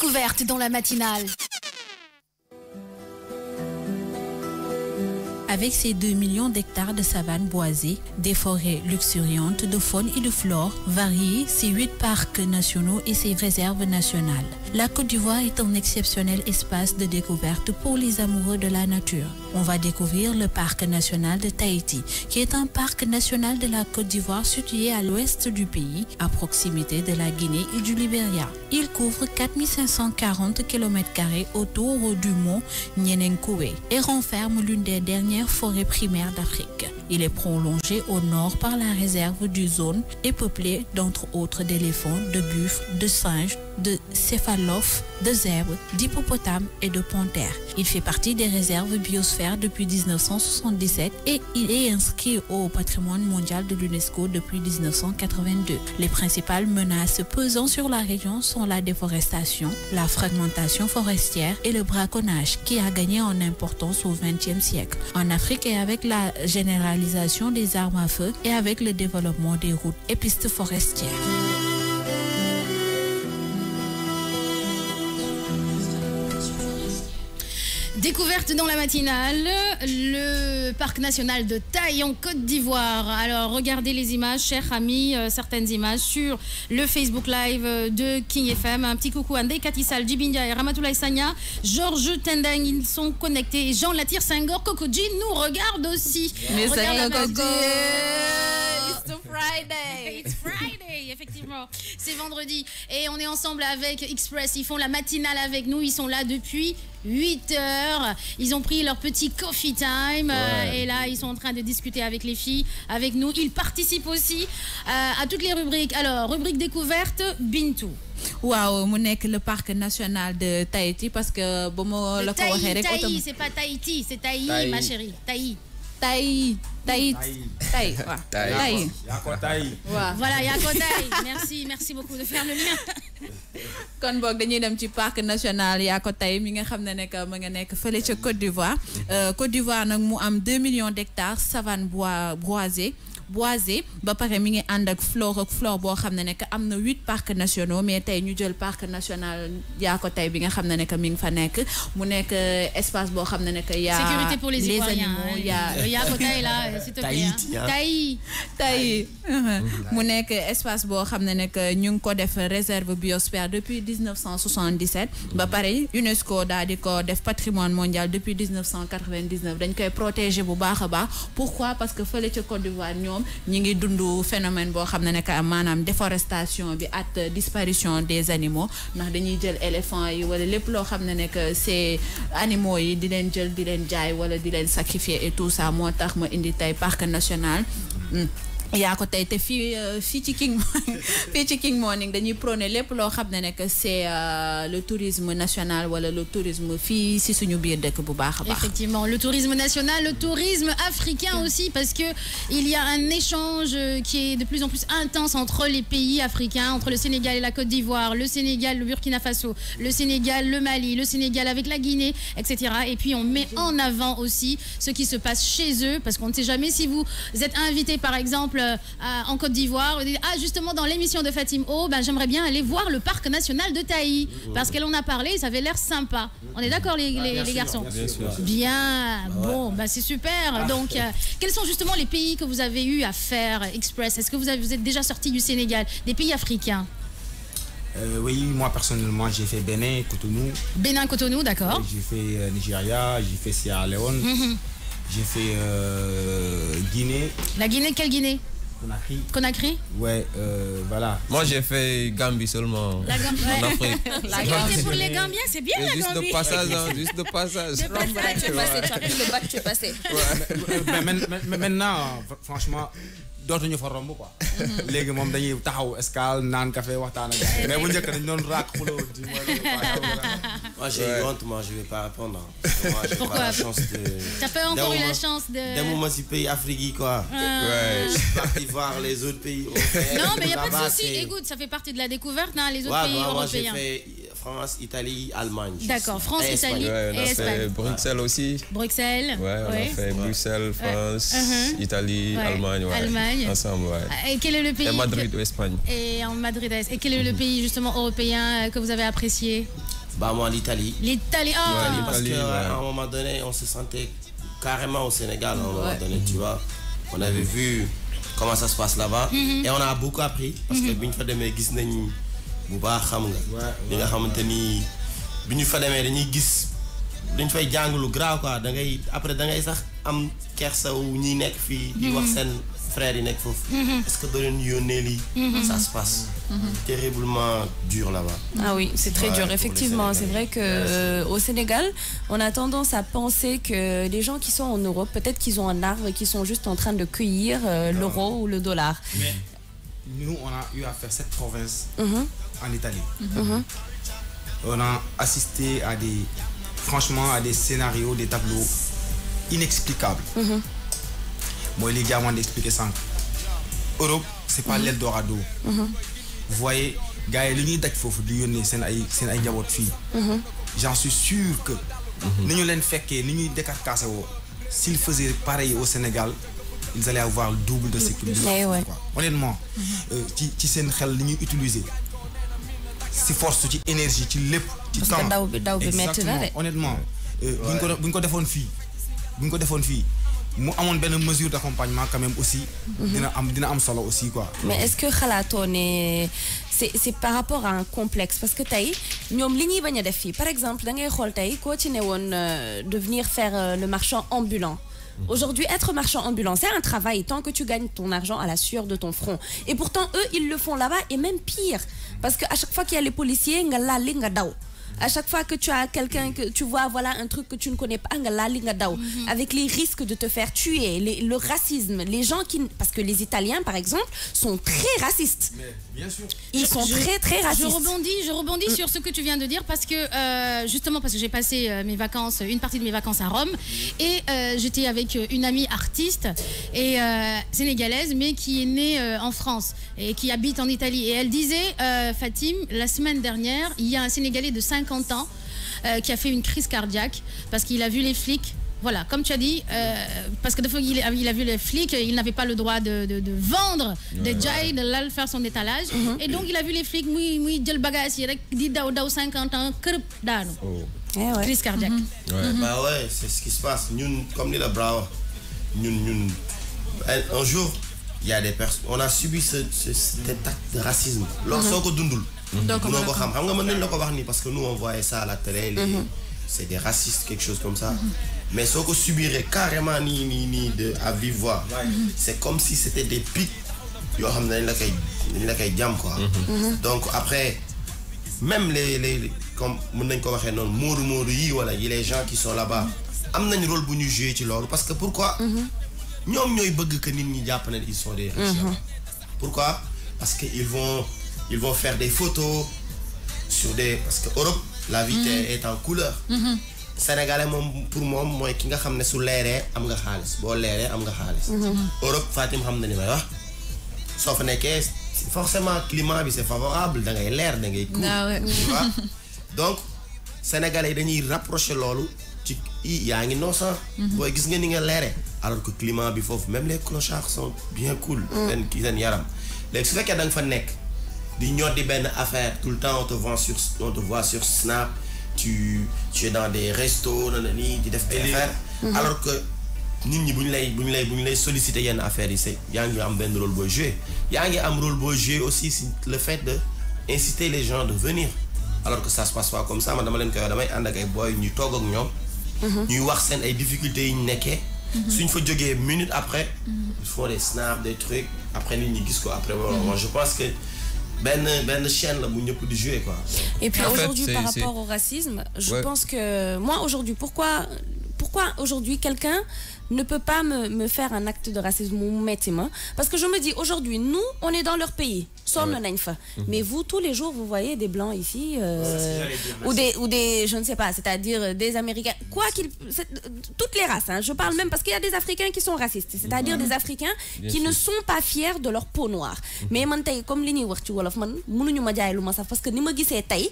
Découverte dans la matinale. Avec ses 2 millions d'hectares de savanes boisées, des forêts luxuriantes de faune et de flore variées, ses 8 parcs nationaux et ses réserves nationales. La Côte d'Ivoire est un exceptionnel espace de découverte pour les amoureux de la nature. On va découvrir le parc national de Tahiti, qui est un parc national de la Côte d'Ivoire situé à l'ouest du pays, à proximité de la Guinée et du Libéria. Il couvre 4540 km² autour du mont Nyenenkoué et renferme l'une des dernières forêts primaires d'Afrique. Il est prolongé au nord par la réserve du zone et peuplé d'entre autres d'éléphants, de buffles, de singes, de céphalophes, de zèbres, d'hippopotames et de panthères. Il fait partie des réserves biosphères depuis 1977 et il est inscrit au patrimoine mondial de l'UNESCO depuis 1982. Les principales menaces pesant sur la région sont la déforestation, la fragmentation forestière et le braconnage qui a gagné en importance au XXe siècle. En Afrique et avec la généralisation des armes à feu et avec le développement des routes et pistes forestières. Découverte dans la matinale, le parc national de Taï en Côte d'Ivoire. Alors regardez les images, chers amis, certaines images sur le Facebook Live de King FM. Un petit coucou à Ndeye Katissal, Djibindia et Ramatoulaye Sagna, Georges Tendeng, ils sont connectés. Et Jean Latir Senghor, Kokodji nous regarde aussi. Mais regarde c'est It's Friday. It's Friday, effectivement. C'est vendredi et on est ensemble avec Express. Ils font la matinale avec nous. Ils sont là depuis 8 heures. Ils ont pris leur petit coffee time et là, ils sont en train de discuter avec les filles, avec nous. Ils participent aussi à toutes les rubriques. Alors, rubrique découverte, Bintou. Waaw mu nekk le parc national de Tahiti parce que ba ma la ko waxee rek Taï, c'est pas Tahiti, c'est Taï, ma chérie. Taï. Taï. Voilà, Yako Taï. Merci beaucoup de faire le lien. Kon boog dañuy dem ci parc national Yako Taï mi nga xam ne nekk ma nga nekk fële ca Côte d'Ivoire. Côte d'Ivoire nag mu am 2 millions d'hectares savane boisé ba pare mi ngi ànd ak flore boo xam ne nekk am na 8 parcs nationaux mais tey ñu jël parc national Yako Taï bi nga xam ne nekk mi ngi fa nekk mu nekk espace boo xam ne nekk y a sécurité pour les Ivoiriens, animaux y a Yako Taï là s'il te plaît. Taï mu nekk espace boo xam ne nekk ñu ngi ko def réserve biosphère depuis 1977 ba pare UNESCO daal di ko def patrimoine mondial depuis 1999 dañ koy protéger bu baax a baax. Pourquoi? Parce que fële ca Côte d'Ivoire ñoom ñi ngi dundu phénomène boo xam ne nekk maanaam déforestation bi at disparition des animaux ndax dañuy jël éléphants yi wala lépp loo xam ne nekk c'est animaux yi di leen jël di leen jaay wala di leen sacrifier et tout ça moo tax ma indi tey parc national Yako Taï te fii ci King Morning dañuy prôner lépp loo xam ne nekk c'est le tourisme national wala le tourisme fii si suñu biir dëkk bu baax a baax. Effectivement, le tourisme national, le tourisme africain aussi parce que il y a un échange qui est de plus en plus intense entre les pays africains, entre le Sénégal et la Côte d'Ivoire, le Sénégal, le Burkina Faso, le Sénégal, le Mali, le Sénégal avec la Guinée, etc. Et puis on met en avant aussi ce qui se passe chez eux parce qu'on ne sait jamais si vous êtes invité par exemple en Côte d'Ivoire, justement dans l'émission de Fatim O, j'aimerais bien aller voir le parc national de Taï parce qu'elle en a parlé, ça avait l'air sympa. On est d'accord les garçons? Bien sûr. Bien, bon, c'est super. Donc, quels sont justement les pays que vous avez eu à faire Express? Est-ce que vous êtes déjà sorti du Sénégal, des pays africains? Oui, moi personnellement, j'ai fait Bénin, Cotonou. Bénin, Cotonou, d'accord. J'ai fait Nigeria, j'ai fait Sierra Leone. J'ai fait Guinée. La Guinée, quelle Guinée? Conakry? Ouais, voilà. Moi, j'ai fait Gambie seulement. La Gambie, en Afrique. C'est pour les Gambiens, c'est bien la Gambie. Juste de passage, juste de passage. Tu as pris le bac, tu es passé. Mais maintenant, franchement, dootuñu fa romb quoi. Léegi moom dañuy taxaw escale naan café waxtaan ak mais bu njëkk dañ doon raak xuloo di moi j'ai honte, moi je vais pas répondre. Moi j'ai pas la chance de. T'as pas encore eu la chance de. Demuma si pays africain quoi. Ouais. Je suis parti voir les autres pays européens. Non mais y a pas de souci. Écoute, ça fait partie de la découverte, hein, les autres pays européens. Moi j'ai fait France, Italie, Allemagne. D'accord, France, Italie et Espagne. Bruxelles aussi. Bruxelles. Ouais, on a fait Bruxelles, France, Italie, Allemagne. Allemagne. Ensemble, ouais. Et quel est le pays? Et Madrid, Espagne. Et en Madrid. Et quel est le pays justement européen que vous avez apprécié? Bah moi l'Italie. L'Italie, parce qu'à un moment donné, on se sentait carrément au Sénégal, à un moment donné, tu vois. On avait vu comment ça se passe là-bas et on a beaucoup appris parce que biñ fa démé gis nañ bu baax xam nga li nga xamanteni biñu fa démé dañuy gis dañ fay jàng lu grave quoi da ngay après da ngay sax am kersa wu ñi nekk fi di wax sen frères yi nekk foofu est-ce que do leen yónnee lii ça se passe terriblement dur là-bas. Ah oui, c'est très dur effectivement, c'est vrai que au Sénégal, on a tendance à penser que les gens qui sont en Europe, peut-être qu'ils ont un arbre et qu'ils sont juste en train de cueillir l'euro ou le dollar. Mais nous on a eu à faire cette province en Italie. On a assisté à des franchement à des scénarios, des tableaux inexplicables. Moi les gars m'ont expliqué ça. Europe, c'est pas l'Eldorado. Vous voyez, gars yi li ñuy daj foofu di yónnee seen ay njaboot fii. J'en suis sûr que ni ñu leen fekkee ni ñuy décarcassé woo s'ils faisaient pareil au Sénégal, ils allaient avoir le double de sécurité. Honnêtement, ci seen xel li ñuy utiliser si force ci énergie ci lépp ci temps. daw bi metti na de. Honnêtement, buñ ko defoon fii mu amone ben mesure d'accompagnement quand même aussi dina am solo aussi quoi. Mais est-ce que xalaatoo ne c'est par rapport à un complexe parce que tay ñom li ñuy baña def fi par exemple da ngay xol tay ko ci ne woon de venir faire le marchand ambulant. Aujourd'hui, être marchand ambulant, c'est un travail tant que tu gagnes ton argent à la sueur de ton front. Et pourtant, eux, ils le font là-bas et même pire. Parce qu'à chaque fois qu'il y a les policiers, à chaque fois que tu as quelqu'un que tu vois, voilà un truc que tu ne connais pas, avec les risques de te faire tuer, le racisme, les gens qui... Parce que les Italiens, par exemple, sont très racistes. Mais bien sûr. Ils sont très, très racistes. Je rebondis sur ce que tu viens de dire parce que, justement, parce que j'ai passé une partie de mes vacances à Rome et j'étais avec une amie artiste et sénégalaise, mais qui est née en France et qui habite en Italie. Et elle disait, Fatim, la semaine dernière, il y a un Sénégalais de 50 ans qui a fait une crise cardiaque parce qu'il a vu les flics. Voilà, comme tu as dit, parce que de fois il a vu les flics, il n'avait pas le droit de vendre des jay, de là faire son étalage. Et donc il a vu les flics, muy jël bagage yi rek di daw 50 ans kërëp daanu. Crise cardiaque. Bah ouais, c'est ce qui se passe. Nous, comme dit le Bravo, un jour, il y a des personnes, on a subi cet acte de racisme. Lorsqu'on dundul. Donc parce que nous on voyait ça à la télé, c'est des racistes, quelque chose comme ça. Mais ce qu'on subirait carrément ni à vivre voir, c'est comme si c'était des pics. Donc après, même les comme les gens qui sont là-bas, ils ont un rôle pour nous jouer parce que pourquoi? Ils sont des riches. Pourquoi? Parce qu'ils vont faire des photos sur des... Parce que Europe, la vie est en couleur. Sénégalais, pour moi, moi, qui nga xamné su léré am nga xaliss bo léré am nga xaliss. Europe Fatim xam na ni may wax. So fa nekké forcément climat bi c'est favorable da ngay lèr da ngay cool. Tu vois? Donc Sénégalais dañuy rapprocher lolu ci yaangi innocent. Boy gis nga ni nga léré alors que climat bi fofu même les clochards sont bien cool. Ben ki sen yaram. Légui su fekké da nga fa nek di ñoddi ben affaire tout le temps on te voit sur Snap. Tu es dans des restos, tu def des affaires, alors que nous ne solliciter une affaire ici. Il y a un rôle pour jouer. Il y a un rôle pour jouer aussi le fait d'inciter les gens de venir. Alors que ça se passe pas comme ça. Madame Len Kaya, damay and ak ay boy ñu tog ak ñom. Ñuy wax sen ay difficultés yi nekké. Suñ fa joggé minute après, ils font des snaps, des trucs. Après nit ñi gis ko après je pense que ben chaîne là bu ñëpp di jouer quoi. Et puis aujourd'hui par rapport au racisme, je pense que moi aujourd'hui pourquoi aujourd'hui quelqu'un ne peut pas me faire un acte de racisme parce que je me dis aujourd'hui nous on est dans leur pays mais vous tous les jours vous voyez des blancs ici ou des je ne sais pas, c'est-à-dire des Américains toutes les races hein, je parle même parce qu'il y a des Africains qui sont racistes, c'est-à-dire des Africains qui ne sont pas fiers de leur peau noire. Mais man tay comme li ñuy wax ci wolof man mënuñu ma jaay lu ma sax parce que ni ma gisee tay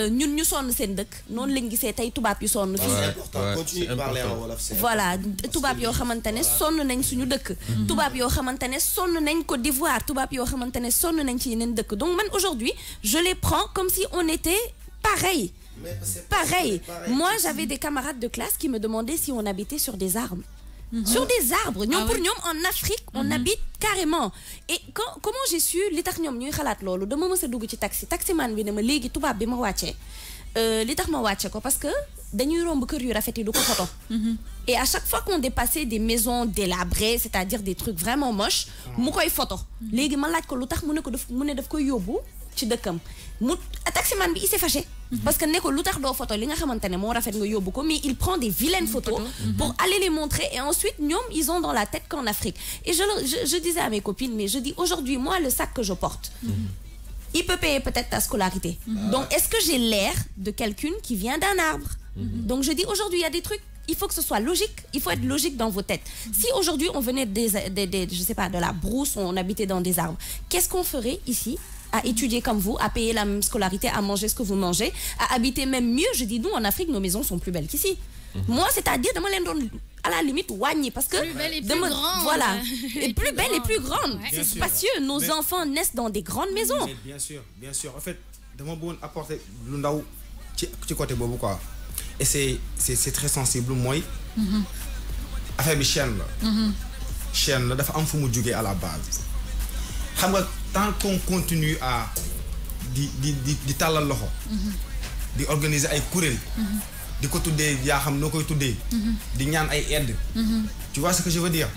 ñun ñu sonn seen dëkk non lañu gisee tay tubaab yu sonn fi. C'est important, continue de parler en wolof. Voilà, tubaab yoo xamante ne sonn nañ suñu dëkk. Tubaab yoo xamante ne sonn nañ Côte d'Ivoire, tubaab yoo xamante ne sonn nañ ci yeneen dëkk. Donc man aujourd'hui je les prends comme si on était pareil. Pareil. Moi, j'avais des camarades de classe qui me demandaient si on habitait sur des arbres. Sur des arbres. Nous, pour nous, en Afrique, on habite carrément. Et comment j'ai su, les taxniom, nous, khalat lolo, de moment, c'est dougu ci taxi. Taximan, bi ne me légui, tout va bien, ma wache. Les tax ma wache, quoi, parce que, dañuy romb kër yu rafet yi du ko photo. Et à chaque fois qu'on dépassait des maisons délabrées, c'est-à-dire des trucs vraiment moches, mu koy photo. Légui, ma laaj ko lu tax mu ne daf koy yóbbu ci dëkkam. Taximan bi il s'est fâché parce que neko lutax do photo li nga xamantene mo rafet nga yobbu ko mais il prend des vilaines photos pour aller les montrer et ensuite ñom ils ont dans la tête qu'en Afrique et je disais à mes copines mais je dis aujourd'hui moi le sac que je porte il peut payer peut-être ta scolarité donc est-ce que j'ai l'air de quelqu'un qui vient d'un arbre donc je dis aujourd'hui il y a des trucs il faut que ce soit logique, il faut être logique dans vos têtes. Si aujourd'hui on venait je sais pas, de la brousse, on habitait dans des arbres, qu'est-ce qu'on ferait ici à étudier comme vous, à payer la même scolarité, à manger ce que vous mangez, à habiter même mieux? Je dis, nous en Afrique, nos maisons sont plus belles qu'ici. Moi, c'est-à-dire, à la limite, wagner, parce que... Plus belle et plus grande. Voilà. Et plus belle et plus grande. C'est spacieux. Nos enfants naissent dans des grandes maisons. Bien sûr, bien sûr. En fait, de mon bon apporter l'undaou, tu côté bobo quoi. Et c'est très sensible, moi. Affaire de chienne, là. Chienne, là, dafa am fu mu jógee à la base. Xam nga tant qu'on continue à di talal loxo di organiser ay kuréel di ko tuddee yaa xam noo koy tuddee di ñaan ay aide tu vois ce que je veux dire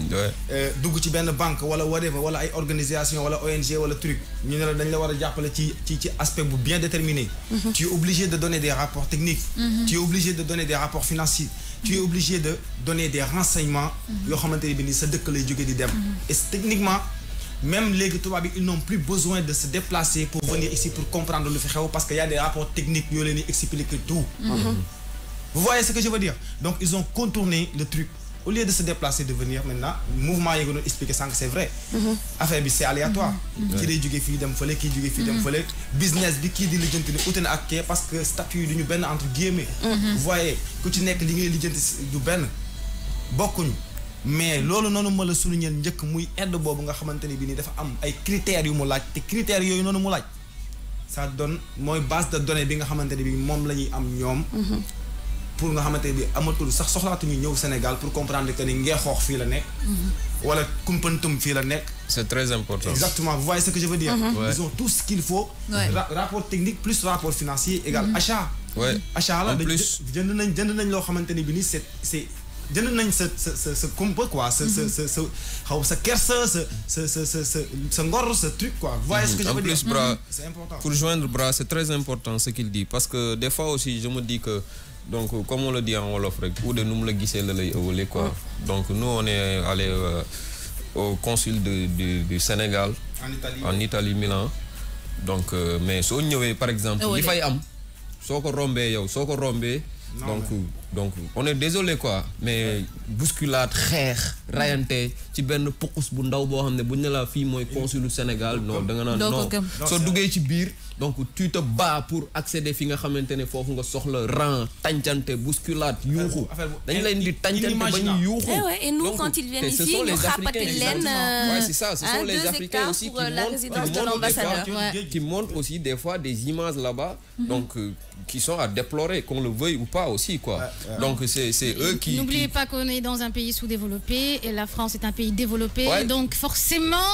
dugg ci benn banque wala whatever wala ay organisation wala ONG wala truc ñu ne la dañ la war a jàppale ci aspect bu bien déterminé tu es obligé de donner des rapports techniques tu es obligé de donner des rapports financiers tu es obligé de donner des renseignements yoo xamante ne bi ni sa dëkk lay jóge di dem et techniquement même les Touba ils n'ont plus besoin de se déplacer pour venir ici pour comprendre le fait parce qu'il y a des rapports techniques qui les expliquent tout. Vous voyez ce que je veux dire? Donc ils ont contourné le truc. Au lieu de se déplacer, de venir maintenant, le mouvement ils vont expliquer ça que c'est vrai. Affaire c'est aléatoire. Qui dit du fille dem fallait, qui du fille dem fallait. Business bi qui dit l'identité ou ak parce que statut du ben entre guillemets. Vous voyez que tu n'es que l'identité du ben beaucoup. Mais lolu nonu ma la souligner ñëk muy aide bobu nga xamanteni bi ni dafa am ay critères yu mu laaj te critères yoyu nonu mu laaj ça donne moy base de données bi nga xamanteni bi mom lañuy am ñom pour nga xamanteni bi amatul sax soxlaatu ñu ñëw Sénégal pour comprendre que ni Ngexox fi la nek wala Kumpantum fi la nek c'est très important exactement vous voyez ce que je veux dire ils ont tout ce qu'il faut rapport technique plus rapport financier égal achat achat la jënd nañ lo xamanteni bi ni c'est jënd nañ ce compo quoi ce xaw sa kersa ce ngor ce truc quoi vous voyez ce que je veux dire c'est important pour joindre bras c'est très important ce qu'il dit parce que des fois aussi je me dis que donc comme on le dit en wolof rek ou de nous la gissé la lay ëwale quoi donc nous on est allé au consul du Sénégal en Italie Milan donc mais soo ñëwee par exemple li fay am soo ko rombee donc on est désolé quoi mais bousculade xeex rayante ci benn pukus bu ndaw boo xam ne buñ ne la fii mooy consul du Sénégal non da nga naan non soo duggee ci biir donc tu te bats pour accéder fi nga xamante ne foofu nga soxla rang tàncante bousculade yuuxu dañ leen di tàncante ba ñu yuuxu et nous quand ils viennent ici ñu xàppati leen c'est ça ce sont les Africains aussi qui montrent aussi des fois des images là-bas donc qui sont à déplorer qu'on le veuille ou pas aussi quoi donc c'est eux qui n'oubliez pas qu'on est dans un pays sous-développé et la France est un pays développé donc forcément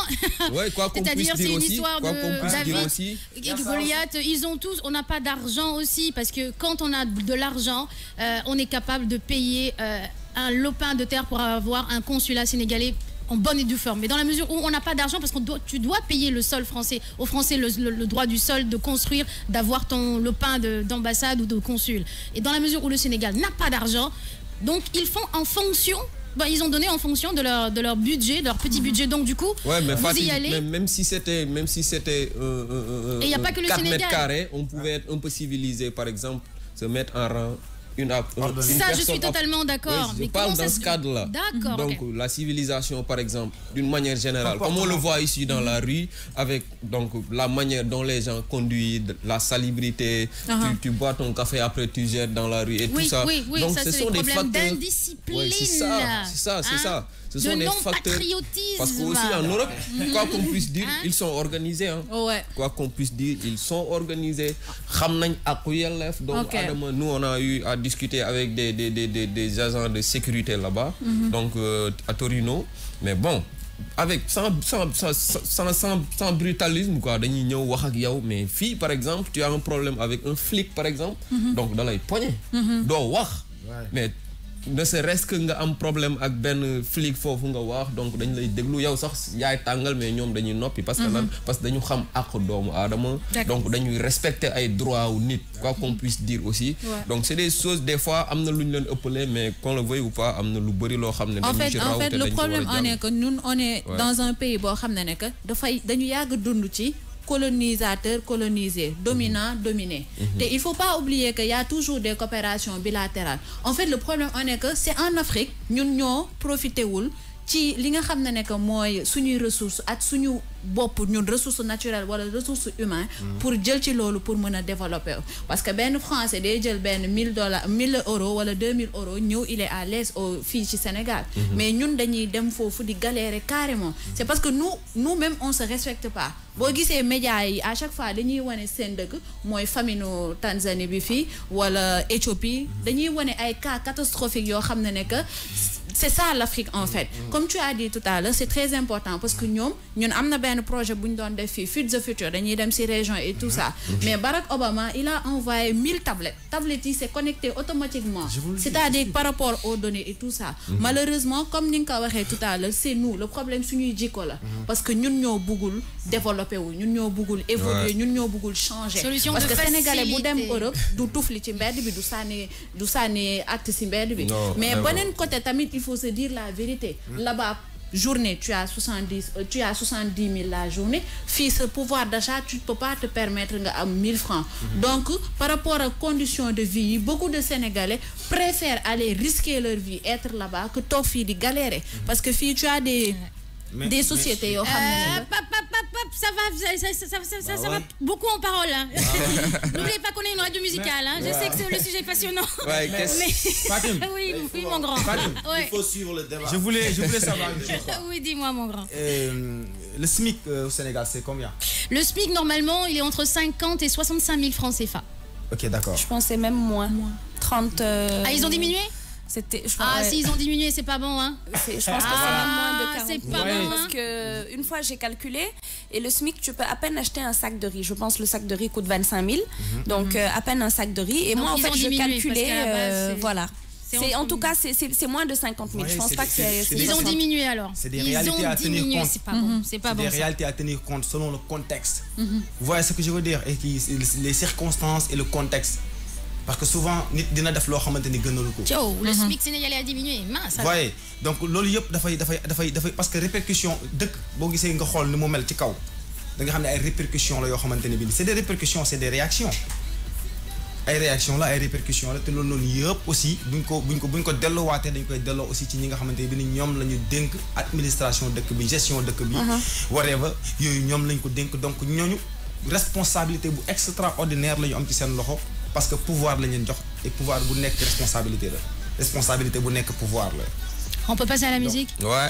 c'est-à-dire c'est une histoire de David et Goliath ils ont tous on n'a pas d'argent aussi parce que quand on a de l'argent on est capable de payer un lopin de terre pour avoir un consulat sénégalais en bonne et due forme. Mais dans la mesure où on n'a pas d'argent, parce que tu dois payer le sol français, aux Français le droit du sol de construire, d'avoir ton lopin d'ambassade ou de consul. Et dans la mesure où le Sénégal n'a pas d'argent, donc ils font en fonction, ils ont donné en fonction de leur budget, de leur petit budget. Donc du coup, mais vous y allez. Même si c'était 4 mètres carrés, on pouvait être un peu civilisé, par exemple, se mettre en rang. Ça, je suis totalement d'accord. Je parle dans ce cadre-là. D'accord. Donc, la civilisation, par exemple, d'une manière générale, comme on le voit ici dans la rue, avec donc la manière dont les gens conduisent, la salubrité, tu bois ton café, après tu jettes dans la rue et tout ça. Oui, donc, ça, ce c'est sont des des problèmes facteurs d'indiscipline. C'est ça. Ce sont des facteurs. Parce que aussi en Europe, quoi qu'on puisse dire, ils sont organisés. Hein. Ouais. Quoi qu'on puisse dire, ils sont organisés. Donc, nous, on a eu à discuter avec des agents de sécurité là-bas, donc à Torino. Mais bon, avec sans brutalisme, quoi. Mais fille, par exemple, tu as un problème avec un flic, par exemple, donc dans les poignets. Mais ne serait-ce que nga am problème ak ben flic fofu nga wax donc dañ lay déglu yow sax yaay tangal mais ñom dañuy noppi parce que dañu xam ak doomu adama donc dañuy respecter ay droits ou nit quoi qu'on puisse dire aussi donc c'est des choses des fois amna luñ leen ëppalé mais qu'on le veuille ou pas amna lu bari lo xamné dañu ci raw en fait le problème on est que nous on est dans un pays bo xamné ne que da fay dañu yag dund ci colonisateur colonisé, dominant dominé. Et il faut pas oublier qu'il y a toujours des coopérations bilatérales. En fait, le problème est que c'est en Afrique, nous n'avons profité ci li nga xamné nek moy suñuy ressources ak suñu bop ñun ressources naturelles wala ressources humaines pour jël ci lolu pour mëna développer parce que ben français day jël ben $1000 €, wala 2000 €, ñeu il est à l'aise au fi ci Sénégal mais ñun dañuy dem fofu di galérer carrément c'est parce que nous-mêmes on se respecte pas bo gisee médias yi à chaque fois dañuy wone sen deug moy famine Tanzanie bi fi wala Éthiopie dañuy wone ay cas catastrophiques yo xamné nek c'est ça l'Afrique en fait. Comme tu as dit tout à l'heure, c'est très important parce que nous avons un projet qui nous donne Feed the Future, nous avons ces régions et tout ça. Mais Barack Obama, il a envoyé 1000 tablettes. Tablettes, c'est connecté automatiquement. C'est-à-dire par rapport aux données et tout ça. Malheureusement, comme nous l'avons dit tout à l'heure, c'est nous. Le problème, c'est nous parce que nous avons beaucoup développé, nous avons beaucoup évolué, nous avons beaucoup changé. Solution parce de que les Sénégalais, facilité. ils sont Europe, ils tout du sane acte simbedi. Mais bon côté, il faut se dire la vérité. Là-bas, journée, tu as 70 000 la journée. Fils, pouvoir d'achat, tu ne peux pas te permettre à 1000 francs. Donc, par rapport aux conditions de vie, beaucoup de Sénégalais préfèrent aller risquer leur vie, être là-bas, que toi, fille, de galérer. Parce que fille, tu as des sociétés. Ça va beaucoup en parole. Hein. N'oubliez pas qu'on est une radio musicale. Hein. Je sais que le sujet est passionnant. Ouais, Fatim, oui, mon grand. Fatim, il faut suivre le débat. Je voulais savoir une chose. Oui, dis-moi, mon grand. Le SMIC au Sénégal, c'est combien? Le SMIC, normalement, il est entre 50 et 65 000 francs CFA. Ok, d'accord. Je pensais même moins. 30. Ah, ils ont diminué? Si ils ont diminué, c'est pas bon, hein. Je pense que c'est même moins de 40. C'est pas bon, parce que une fois j'ai calculé et le SMIC, tu peux à peine acheter un sac de riz. Je pense que le sac de riz coûte 25 000, donc à peine un sac de riz. Et donc, moi en fait je calculais, voilà. En tout cas, c'est moins de 50 000. Je pense pas que c'est. Ils ont diminué alors. C'est des réalités à tenir compte. C'est pas bon. C'est pas bon. Des réalités à tenir compte selon le contexte. Vous voyez ce que je veux dire et les circonstances et le contexte. Parce que souvent, nit dina def lo xamanteni gënalu ko. Le SMIC sénégalais a diminué. Mince. Vous voyez, donc lolu yëpp dafay parce que répercussion dëkk bo gisee nga xol ni mo mel ci kaw da nga xam ne ay répercussions la yoo xamante ne bii c'est des répercussions c'est des réactions ay réactions la ay répercussions la te loolu noonu yëpp aussi buñ ko delloowaatee dañ koy delloo aussi ci ñi nga xamante ne bii ñoom la ñu dénk administration dëkk bi gestion dëkk bi whatever yooyu ñoom lañ ko dénk donc ñooñu responsabilité bu extraordinaire la ñu am ci seen loxo parce que pouvoir la ñu jox et pouvoir bu nekk responsabilité bu nekk pouvoir la. On peut passer à la musique? Ouais.